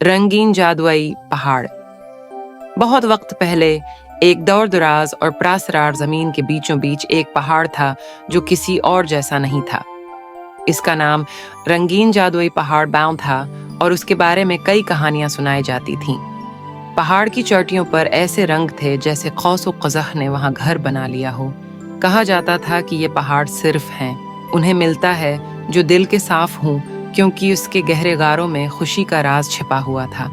रंगीन जादुई पहाड़। बहुत वक्त पहले एक दौर दराज और प्रासरार जमीन के बीचों बीच एक पहाड़ था जो किसी और जैसा नहीं था। इसका नाम रंगीन जादुई पहाड़ बाव था और उसके बारे में कई कहानियां सुनाई जाती थीं। पहाड़ की चोटियों पर ऐसे रंग थे जैसे कौस व कज़ह ने वहां घर बना लिया हो। कहा जाता था कि ये पहाड़ सिर्फ हैं, उन्हें मिलता है जो दिल के साफ हों, क्योंकि उसके गहरे गारों में खुशी का राज छिपा हुआ था।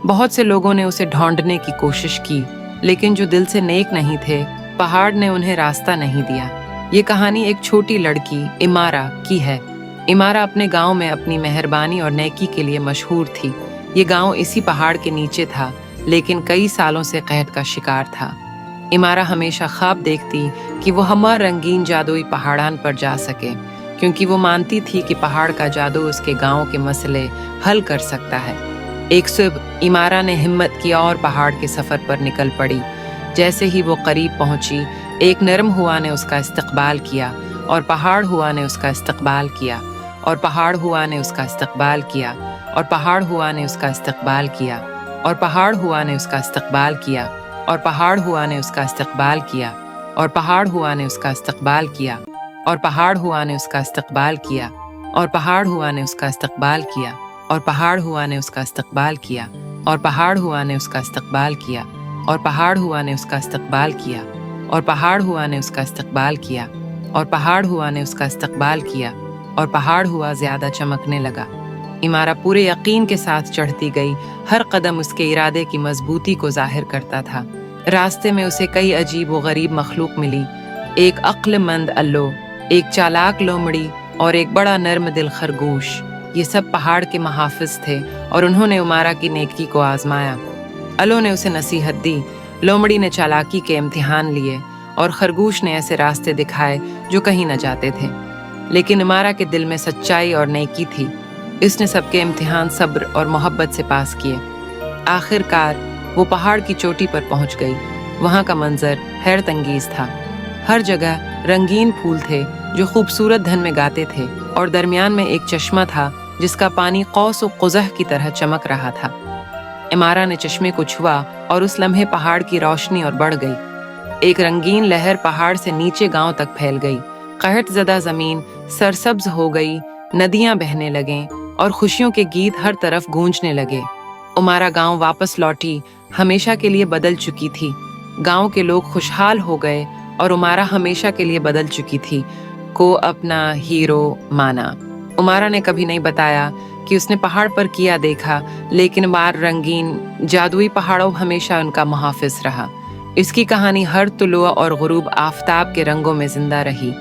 बहुत से लोगों ने उसे ढूंढने की कोशिश की, लेकिन जो दिल से नेक नहीं थे, पहाड़ ने उन्हें रास्ता नहीं दिया। ये कहानी एक छोटी लड़की इमारा की है। इमारा अपने गांव में अपनी मेहरबानी और नेकी के लिए मशहूर थी। ये गांव इसी पहाड़ के नीचे था, लेकिन कई सालों से कहत का शिकार था। इमारा हमेशा ख्वाब देखती कि वो हमार रंगीन जादुई पहाड़ान पर जा सके, क्योंकि वो मानती थी कि पहाड़ का जादू उसके गांव के मसले हल कर सकता है। एक सुबह इमारा ने हिम्मत की और पहाड़ के सफर पर निकल पड़ी। जैसे ही वो करीब पहुंची, एक नरम हुआ ने उसका इस्तकबाल किया और पहाड़ हुआ ने उसका इस्तकबाल किया और पहाड़ हुआ ने उसका इस्तकबाल किया और पहाड़ हुआ ने उसका इस्तकबाल किया और पहाड़ हुआ ने उसका इस्तकबाल किया और पहाड़ हुआ ने उसका इस्तकबाल किया और पहाड़ हुआ ने उसका इस्तकबाल किया और पहाड़ हुआ ने उसका इस्तकबाल किया और पहाड़ हुआ ने उसका इस्तकबाल किया और पहाड़ हुआ ने उसका इस्तकबाल किया और पहाड़ हुआ ने उसका इस्तकबाल किया और पहाड़ हुआ ने उसका इस्तकबाल किया और पहाड़ हुआ ने उसका इस्तकबाल किया और पहाड़ हुआ ने उसका इस्तकबाल किया और पहाड़ हुआ ज्यादा चमकने लगा। इमारा पूरे यकीन के साथ चढ़ती गई। हर कदम उसके इरादे की मजबूती को जाहिर करता था। रास्ते में उसे कई अजीब व गरीब मखलूक मिली। एक अक्लमंद अल्लो, एक चालाक लोमड़ी और एक बड़ा नर्म दिल खरगोश। ये सब पहाड़ के महाफिज थे और उन्होंने इमारा की नेकी को आजमाया। अल्लो ने उसे नसीहत दी, लोमड़ी ने चालाकी के इम्तिहान लिए और खरगोश ने ऐसे रास्ते दिखाए जो कहीं न जाते थे। लेकिन इमारा के दिल में सच्चाई और नेकी थी। इसने सबके इम्तिहान सब्र और मोहब्बत से पास किए। आखिरकार वो पहाड़ की चोटी पर पहुंच गई। वहां का मंजर हैरत अंगेज था। हर जगह रंगीन फूल थे जो खूबसूरत धन में गाते थे और दरमियान में एक चश्मा था जिसका पानी कौस व कुज़ह की तरह चमक रहा था। इमारा ने चश्मे को छुआ और उस लम्हे पहाड़ की रोशनी और बढ़ गई। एक रंगीन लहर पहाड़ से नीचे गांव तक फैल गई। कहत ज़दा जमीन सरसब्ज हो गई, नदियां बहने लगें और खुशियों के गीत हर तरफ गूंजने लगे। इमारा गांव वापस लौटी, हमेशा के लिए बदल चुकी थी। गांव के लोग खुशहाल हो गए और इमारा हमेशा के लिए बदल चुकी थी को अपना हीरो माना। इमारा ने कभी नहीं बताया कि उसने पहाड़ पर किया देखा, लेकिन मार रंगीन जादुई पहाड़ों हमेशा उनका मुहाफिज रहा। इसकी कहानी हर तुलुआ और गुरूब आफताब के रंगों में जिंदा रही।